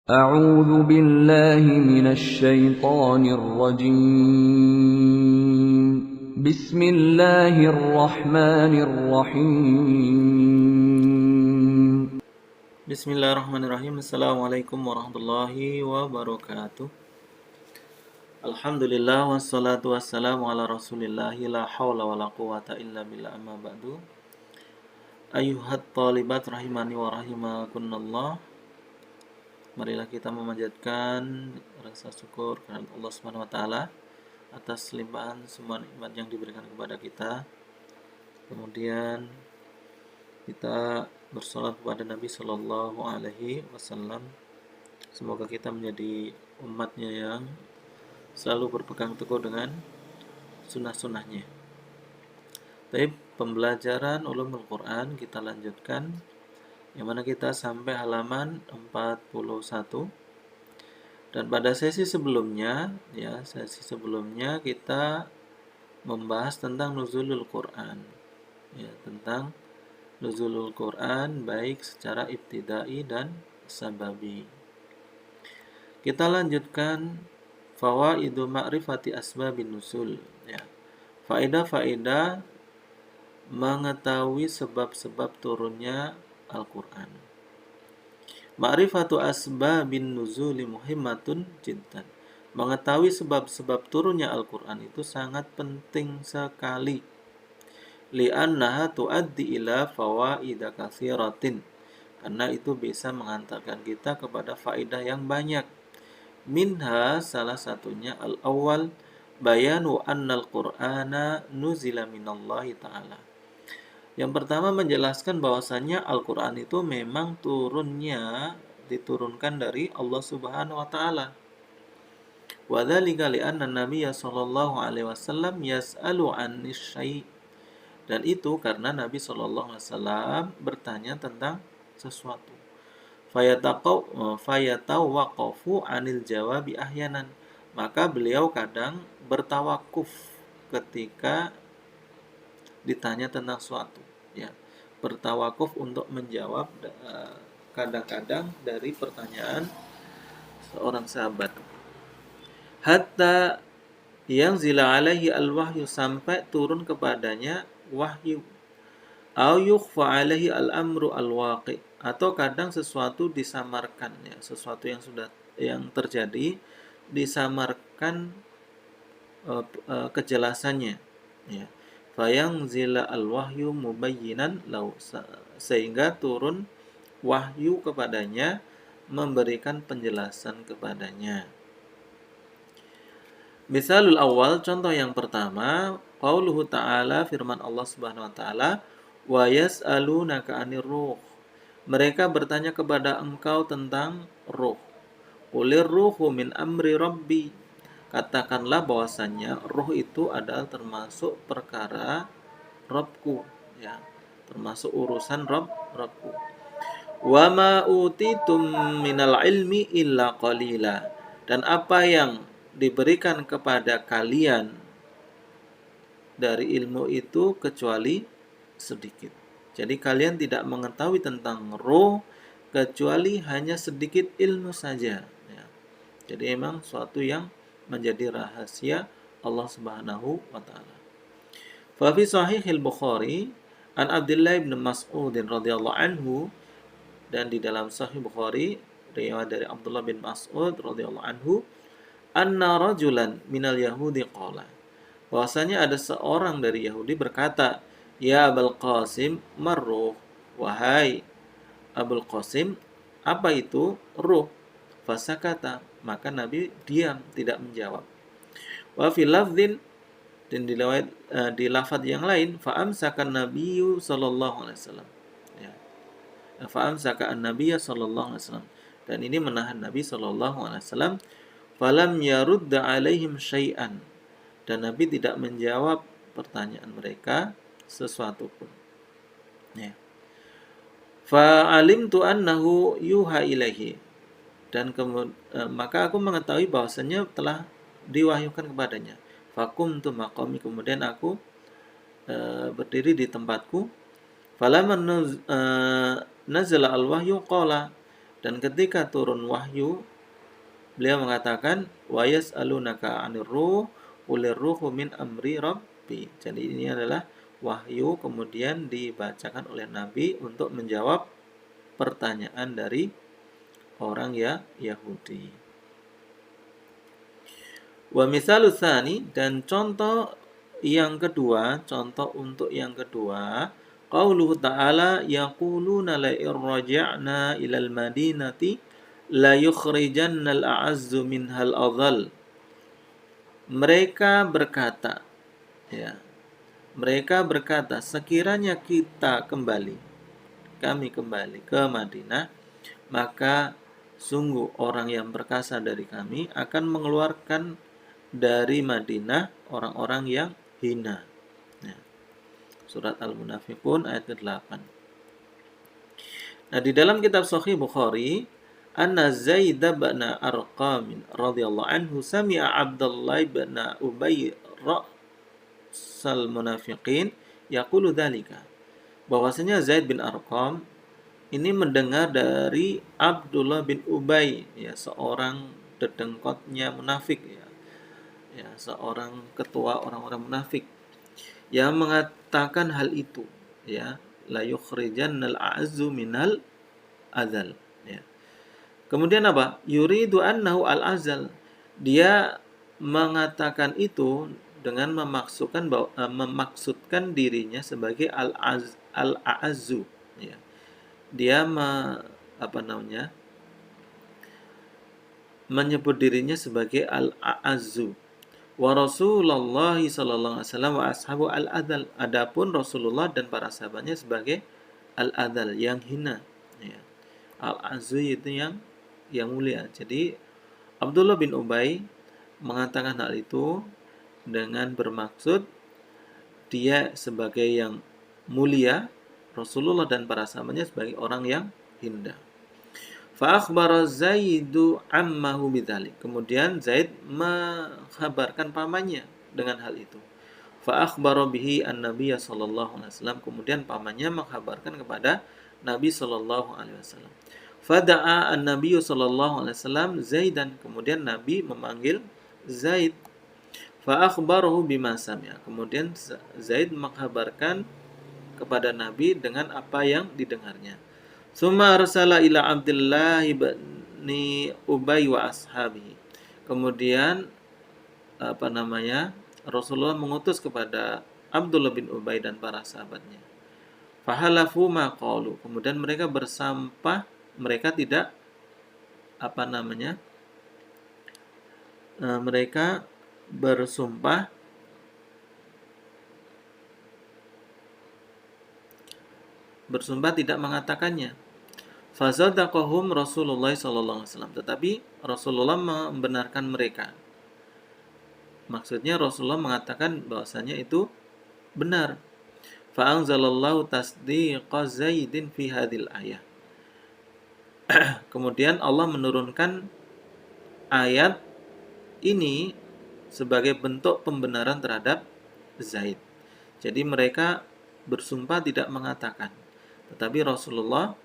أعوذ بالله من الشيطان الرجيم بسم الله الرحمن الرحيم Bismillahirrahmanirrahim. Assalamualaikum warahmatullahi wabarakatuh. Alhamdulillah wassalatu wassalamu ala rasulillahi la hawla wa la quwata illa billah amma ba'du. Ayuhat talibat rahimani wa rahimakunallah. Marilah kita memanjatkan rasa syukur kepada Allah Subhanahu wa taala atas limpahan semua nikmat yang diberikan kepada kita. Kemudian kita bersolat kepada Nabi Shallallahu alaihi wasallam. Semoga kita menjadi umatnya yang selalu berpegang teguh dengan sunnah-sunnahnya. Tapi pembelajaran ulumul Quran kita lanjutkan, yang mana kita sampai halaman 41. Dan pada sesi sebelumnya kita membahas tentang nuzulul Quran. Tentang nuzulul Quran baik secara ibtidai dan sababi. Kita lanjutkan fawaidu ma'rifati asbabin nuzul. Faedah-faedah mengetahui sebab-sebab turunnya Al-Quran. Ma'rifatu asbabin nuzuli muhimmatun jiddan. Mengetahui sebab-sebab turunnya Al-Quran itu sangat penting sekali. Li'annaha tuaddi ila fawaida katsiratin. Karena itu bisa mengantarkan kita kepada faedah yang banyak. Minha salah satunya al-awwal bayanu annal qur'ana nuzila minallahi ta'ala. Yang pertama menjelaskan bahwasannya Al-Qur'an itu memang diturunkan dari Allah Subhanahu wa taala. Wa dzalika li anna Nabiyya sallallahu alaihi wasallam yas'alu 'anis syai'. Dan itu karena Nabi sallallahu alaihi wasallam bertanya tentang sesuatu. Fayatawaqafu 'anil jawabi ahyanan. Maka beliau kadang bertawakuf ketika ditanya tentang suatu, bertawakuf untuk menjawab kadang-kadang dari pertanyaan seorang sahabat. Hatta yang zila alaihi al-wahyu, sampai turun kepadanya wahyu. Au yukhfa alaihi al-amru al-waqi, atau kadang sesuatu disamarkan, sesuatu yang terjadi disamarkan kejelasannya, Fayang zila al-wahyu mubayyinan lau, sehingga turun wahyu kepadanya memberikan penjelasan kepadanya. Misalul awal, contoh yang pertama, qauluhu ta'ala, firman Allah Subhanahu wa taala, wa yas'alunaka 'anir ruh. Mereka bertanya kepada engkau tentang ruh. Qulir ruhu min amri rabbi. Katakanlah bahwasannya ruh itu adalah termasuk perkara Rabbku, termasuk urusan Rabbku. Wa ma utitum minal ilmi illa qalila. Dan apa yang diberikan kepada kalian dari ilmu itu kecuali sedikit. Jadi kalian tidak mengetahui tentang ruh kecuali hanya sedikit ilmu saja. Jadi memang suatu yang menjadi rahasia Allah Subhanahu wa taala. Fa fi sahihil Bukhari an Abdullah bin Mas'ud radhiyallahu anhu, dan di dalam Sahih Bukhari riwayat dari Abdullah bin Mas'ud radhiyallahu anhu, anna rajulan minal yahudi qala, bahwasanya ada seorang dari Yahudi berkata, ya Abul Qasim, marruh, wahai Abul Qasim, apa itu ruh? Fasakata, maka Nabi diam, tidak menjawab. Wa fil lafdhin, dan di lafaz yang lain, fa amsakan nabiyyu sallallahu alaihi wasallam. Fa amsaka an-nabiyya sallallahu alaihi wasallam. Dan ini menahan Nabi sallallahu alaihi wasallam. Falam yarudda alaihim syai'an. Dan Nabi tidak menjawab pertanyaan mereka sesuatu pun. Fa alimtu annahu yuha ilaihi. Dan maka aku mengetahui bahwasanya telah diwahyukan kepadanya. Fakumtu maqami, kemudian aku berdiri di tempatku. Falamma nazala al-wahyu qala, Dan ketika turun wahyu, beliau mengatakan wa yas'alunaka 'anir ruh qulir ruhu min amri rabbi. Jadi ini adalah wahyu kemudian dibacakan oleh Nabi untuk menjawab pertanyaan dari orang ya Yahudi. Wa misalu tsani, dan contoh yang kedua, contoh untuk yang kedua, qauluhu ta'ala yaquluna la irja'na ilal madinati la yukhrijannal a'azzu minhal adhal. Mereka berkata, ya. Mereka berkata, sekiranya kami kembali ke Madinah, maka sungguh orang yang perkasa dari kami akan mengeluarkan dari Madinah orang-orang yang hina. Ya. Surat Al-Munafiqun ayat ke-8. Nah, di dalam kitab Sahih Bukhari, anna Zaid bin Arqam radhiyallahu anhu sami'a Abdullah bin Ubay ra'sal munafiqin yaqulu dzalika. Bahwasanya Zaid bin Arqam ini mendengar dari Abdullah bin Ubay, ya, seorang dedengkotnya munafik, ya. Ya, seorang ketua orang-orang munafik yang mengatakan hal itu, ya, la yukhrijannal a'azzu minal azal, ya. Kemudian apa? Yuridu annahu al-azal. Dia mengatakan itu dengan memaksudkan dirinya sebagai al-a'azzu, ya. Dia menyebut dirinya sebagai al-a'azzu. Wa Rasulullah sallallahu alaihi wasallam wa ashabu al-adal. Adapun Rasulullah dan para sahabatnya sebagai al-adal, yang hina, ya. Al-azzu itu yang mulia. Jadi Abdullah bin Ubay mengatakan hal itu dengan bermaksud dia sebagai yang mulia, Rasulullah dan para sahabatnya sebagai orang yang hina. Fa akhbara Zaidu ammahu bidzalik. Kemudian Zaid menghabarkan pamannya dengan hal itu. Fa akhbara bihi an-nabiy sallallahu alaihi wasallam. Kemudian pamannya menghabarkan kepada Nabi sallallahu alaihi wasallam. Fada'a an-nabiy sallallahu alaihi wasallam Zaidan. Kemudian Nabi memanggil Zaid. Fa akhbarahu bima sami'a. Kemudian Zaid menghabarkan kepada Nabi dengan apa yang didengarnya. Summa arsala ila Abdullah bin Ubay wa ashabihi. Kemudian Rasulullah mengutus kepada Abdullah bin Ubay dan para sahabatnya. Fahalafu ma qalu. Kemudian mereka bersumpah, mereka tidak mereka bersumpah tidak mengatakannya. Fazadaqahum Rasulullah sallallahu alaihi wasallam. Tetapi Rasulullah membenarkan mereka. Maksudnya Rasulullah mengatakan bahwasanya itu benar. Fa'anzalallahu tasdiqa Zaidin fi hadhil ayah. Kemudian Allah menurunkan ayat ini sebagai bentuk pembenaran terhadap Zaid. Jadi mereka bersumpah tidak mengatakan. Tetapi Rasulullah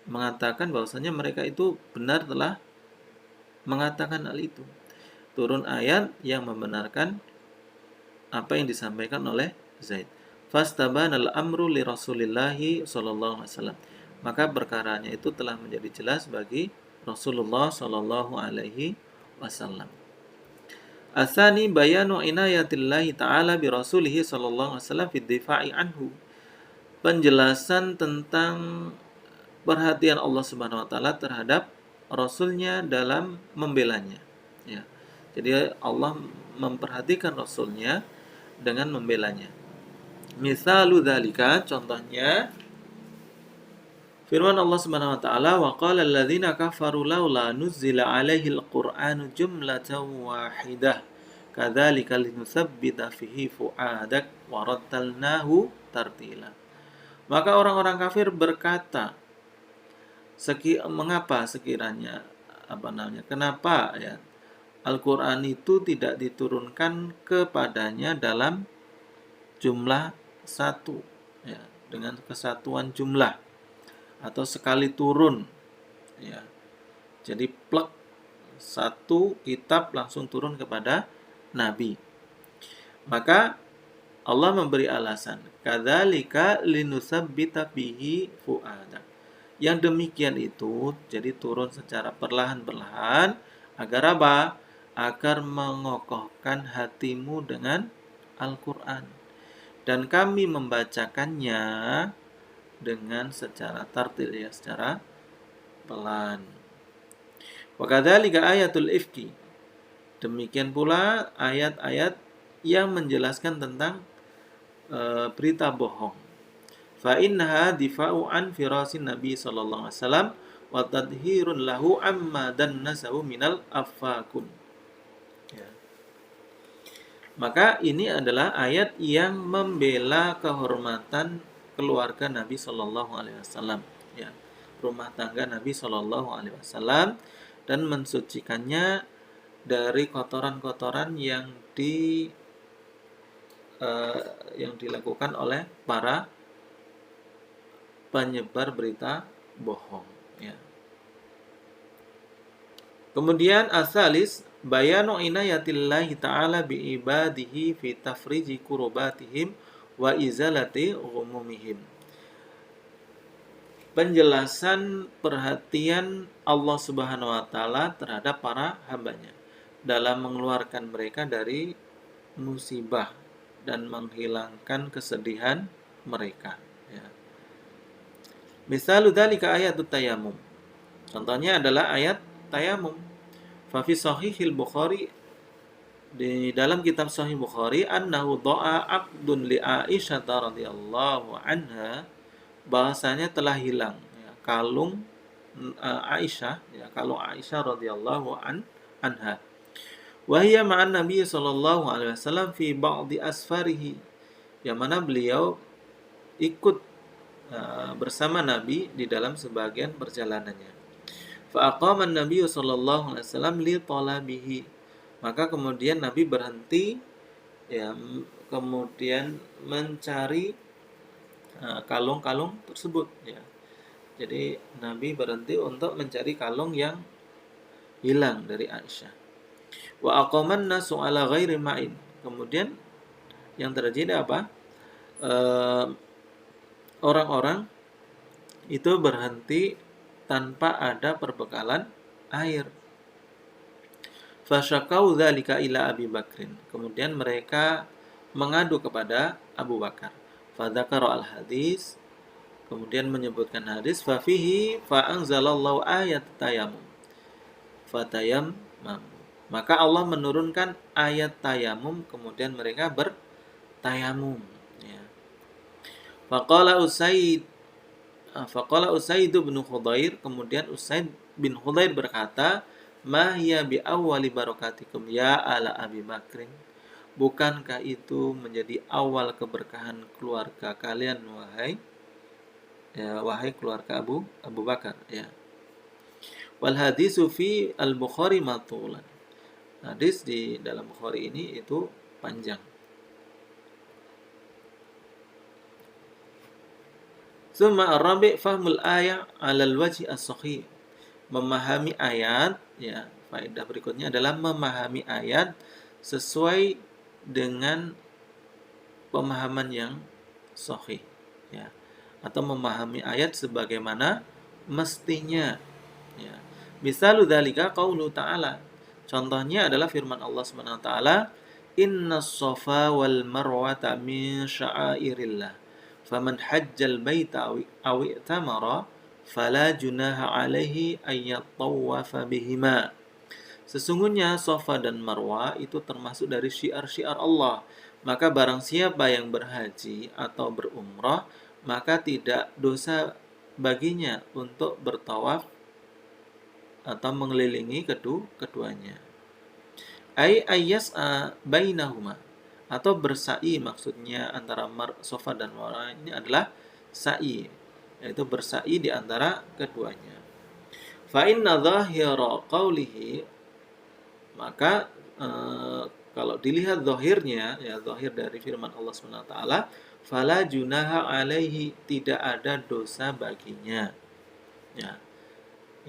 mengatakan bahwasanya mereka itu benar telah mengatakan hal itu. Turun ayat yang membenarkan apa yang disampaikan oleh Zaid. Fastabanal amru li Rasulillahi sallallahu alaihi wasallam. Maka perkaranya itu telah menjadi jelas bagi Rasulullah sallallahu alaihi wasallam. Asani bayanu inayatillahi ta'ala bi rasulihi sallallahu alaihi wasallam fi difa'i anhu. Penjelasan tentang perhatian Allah Subhanahu wa taala terhadap Rasulnya dalam membelanya, ya. Jadi Allah memperhatikan Rasulnya dengan membelanya. Misalu dzalika, contohnya firman Allah Subhanahu wa taala, wa qala alladziina kafaru laula nuzila 'alaihil qur'anu jumlatan wahidah kadzalika linutsabbita fihi fu'adak wa rattalnahu tartila. Maka orang-orang kafir berkata, kenapa ya Al-Qur'an itu tidak diturunkan kepadanya dalam jumlah satu, ya, dengan kesatuan jumlah. atau sekali turun, ya. Jadi plek satu kitab langsung turun kepada Nabi. Maka Allah memberi alasan, kadzalika linusabbita bihi fuadak. Yang demikian itu jadi turun secara perlahan-perlahan agar apa? Agar mengokohkan hatimu dengan Al-Qur'an. Dan kami membacakannya dengan secara tartil, ya, secara pelan. Wa kadzalika ayatul ifki. Demikian pula ayat-ayat yang menjelaskan tentang berita bohong. Fa innaha difa'u an firasin Nabi sallallahu alaihi wasallam wa tadhhirun lahu amma dannasahu minal affakun. Ya. Maka ini adalah ayat yang membela kehormatan keluarga Nabi sallallahu alaihi wasallam, ya. Rumah tangga Nabi sallallahu alaihi wasallam, dan mensucikannya dari kotoran-kotoran yang dilakukan oleh para penyebar berita bohong, ya. Kemudian asalis bayanu inayatillahi ta'ala bi ibadihi fi tafriji kurubatihim wa izalati ghumumihim. Penjelasan perhatian Allah Subhanahu wa taala terhadap para hambanya dalam mengeluarkan mereka dari musibah dan menghilangkan kesedihan mereka, ya. Misalu dzalika ayatut tayammum. Contohnya adalah ayat tayamum. Fa fi sahihil Bukhari, di dalam kitab Sahih Bukhari, annahu dha'a 'abdun li Aisyah radhiyallahu anha, bahasanya telah hilang, ya, kalung Aisyah, ya, kalung Aisyah radhiyallahu anha. Wa hiya ma'an Nabi sallallahu alaihi wasallam fi ba'di asfarihi, yang mana beliau ikut bersama Nabi di dalam sebagian perjalanannya. Fa aqama an-nabiy sallallahu alaihi wasallam li talabihi. Maka kemudian Nabi berhenti, ya, kemudian mencari kalung-kalung tersebut, ya. Jadi Nabi berhenti untuk mencari kalung yang hilang dari Aisyah. Wa aqaman nasu ala ghairi ma'in. Kemudian yang terjadi apa? Orang-orang itu berhenti tanpa ada perbekalan air. Fasyakau dzalika ila Abi Bakrin. Kemudian mereka mengadu kepada Abu Bakar. Fadzakara al-hadis, kemudian menyebutkan hadis, fa fihi fa anzalallahu ayat tayammum. Fatayammam. Maka Allah menurunkan ayat tayamum, kemudian mereka bertayamum, ya. Faqala Usaid bin Khudair, kemudian Usaid bin Khudair berkata, ma hiya bi awwali barakatikum ya ala Abi Bakrin. Bukankah itu menjadi awal keberkahan keluarga kalian, wahai keluarga Abu Bakar, ya. Wal hadisu fi al-Bukhari matulan. Hadis di dalam Bukhari ini itu panjang. Summa ar-rabi' fahmul ayat 'ala al-wajhi as-sahih. Memahami ayat, ya, faedah berikutnya adalah memahami ayat sesuai dengan pemahaman yang sahih, ya, atau memahami ayat sebagaimana mestinya, ya. Misalu dzalika qaulu ta'ala. Contohnya adalah firman Allah Subhanahu wa taala, innas safa wal marwata min sya'airillah. Faman hajjal baita aw i'tamara fala junaha alaihi ayyatawafa bihima. Sesungguhnya Safa dan Marwa itu termasuk dari syiar-syiar Allah. Maka barang siapa yang berhaji atau berumrah, maka tidak dosa baginya untuk bertawaf atau mengelilingi keduanya. Ayyas'a bainahuma, atau bersa'i, maksudnya antara Safa dan Marwa ini adalah sa'i, yaitu bersa'i di antara keduanya. Fa inna dhahira qawlihi, maka kalau dilihat zahirnya, ya, zahir dari firman Allah Subhanahu wa taala, fala junaha alaihi, tidak ada dosa baginya. Ya,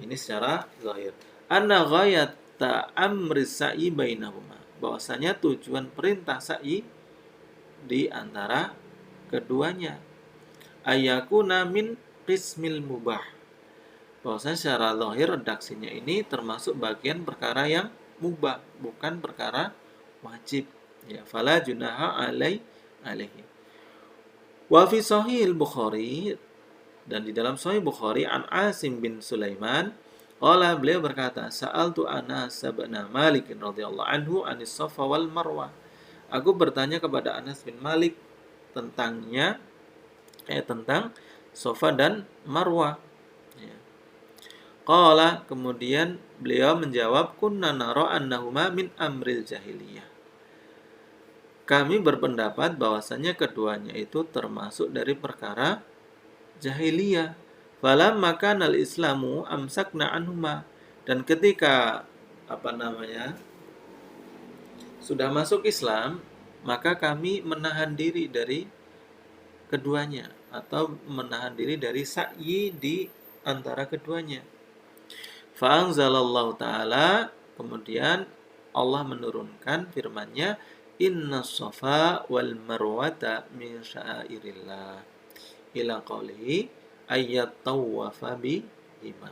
ini secara zahir. Anna ghayata amri sa'i bainahuma. Bahwasanya tujuan perintah sa'i di antara keduanya. Ayakuna min qismil mubah. Bahwasanya secara zahir redaksinya ini termasuk bagian perkara yang mubah, bukan perkara wajib. Ya, fala junaha alaihi. Wa fi sahih Bukhari, dan di dalam Sahih Bukhari an Asim bin Sulaiman, qala, beliau berkata, sa'altu Anas bin Malik radhiyallahu anhu anis Safa wal Marwah. Aku bertanya kepada Anas bin Malik tentang Safa dan Marwah. Ya. Qala, kemudian beliau menjawab, kunna nara annahuma min amril jahiliyah. Kami berpendapat bahwasanya keduanya itu termasuk dari perkara jahiliyah. Falamma kana al-islamu amsakna anhuma. Dan ketika sudah masuk Islam, maka kami menahan diri dari keduanya, atau menahan diri dari sa'yi di antara keduanya. Fa'anzalallahu ta'ala, kemudian Allah menurunkan firman-Nya, inna safa wal marwata min sya'airillah, ila qawlihi ayat tawafa bihima.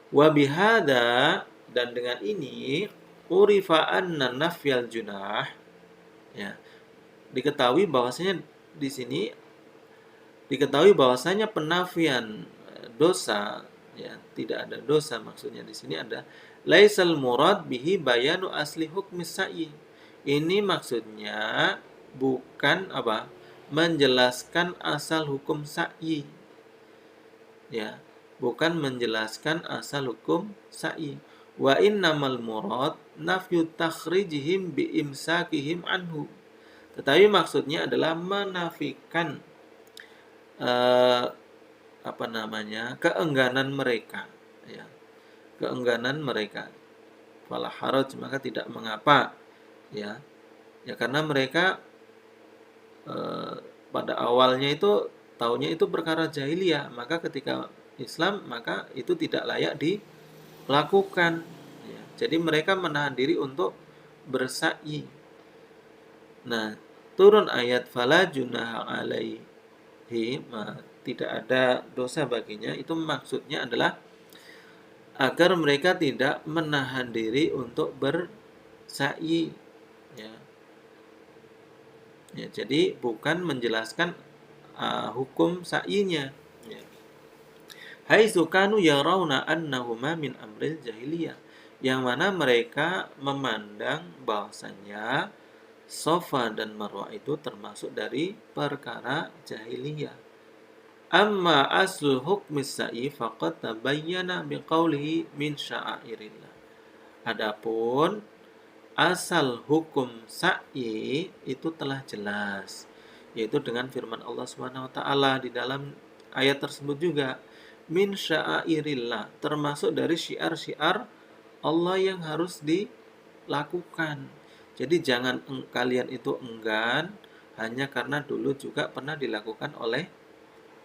Wa bihada, dan dengan ini urifa anna nafyal junah, ya, diketahui bahwasanya di sini penafian dosa, ya, tidak ada dosa, maksudnya di sini ada laisal murad bihi bayanu asli hukmi sa'i. Ini maksudnya bukan menjelaskan asal hukum sa'i. Ya, bukan menjelaskan asal hukum sa'i. Wa innamal murad nafyu takhrijihim bi imsakihim anhu. Tetapi maksudnya adalah menafikan keengganan mereka, ya. Keengganan mereka. Fala haraj, maka tidak mengapa, ya. Ya, karena mereka pada awalnya itu taunya itu perkara jahiliyah, maka ketika Islam maka itu tidak layak dilakukan, ya. Jadi mereka menahan diri untuk bersa'i. Nah, turun ayat fala junaha alaihi, tidak ada dosa baginya, itu maksudnya adalah agar mereka tidak menahan diri untuk bersa'i, ya. Ya, jadi bukan menjelaskan hukum sa'inya, ya. Haitsu kanu yarawna annahuma min amril jahiliyah, yang mana mereka memandang bahwasanya Safa dan Marwah itu termasuk dari perkara jahiliyah. Amma aslu hukmi sa'i faqad tabayyana biqaulihi min sya'airillah. Adapun asal hukum sa'i itu telah jelas, yaitu dengan firman Allah Subhanahu wa taala di dalam ayat tersebut juga, min sya'airillah, termasuk dari syiar-syiar Allah yang harus dilakukan. Jadi jangan kalian itu enggan hanya karena dulu juga pernah dilakukan oleh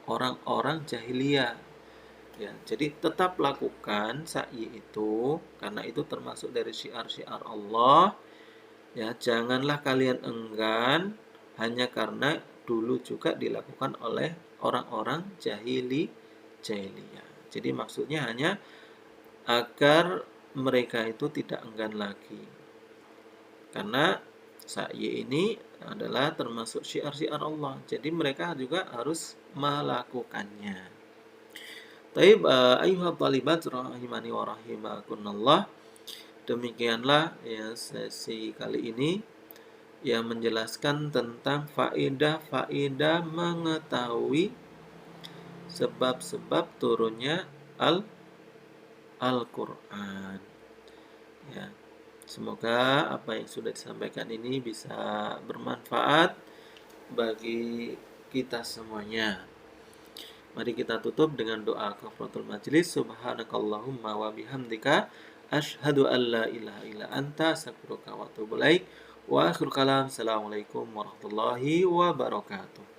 orang-orang jahiliyah. Ya, jadi tetap lakukan sa'i itu karena itu termasuk dari syiar-syiar Allah. Ya, janganlah kalian enggan hanya karena dulu juga dilakukan oleh orang-orang jahiliyah. Jadi maksudnya hanya agar mereka itu tidak enggan lagi. Karena sa'i ini adalah termasuk syiar-syiar Allah. Jadi mereka juga harus melakukannya. Taib ayyuhat talibat rahimani wa rahimakunallah. Demikianlah ya sesi kali ini yang menjelaskan tentang faedah-faedah mengetahui sebab-sebab turunnya Al-Qur'an. Ya. Semoga apa yang sudah disampaikan ini bisa bermanfaat bagi kita semuanya. Mari kita tutup dengan doa kafaratul majlis. Subhanakallahumma wa bihamdika asyhadu an la ilaha illa anta astaghfiruka wa atubu ilaik. Wa akhirul kalam. Assalamualaikum warahmatullahi wabarakatuh.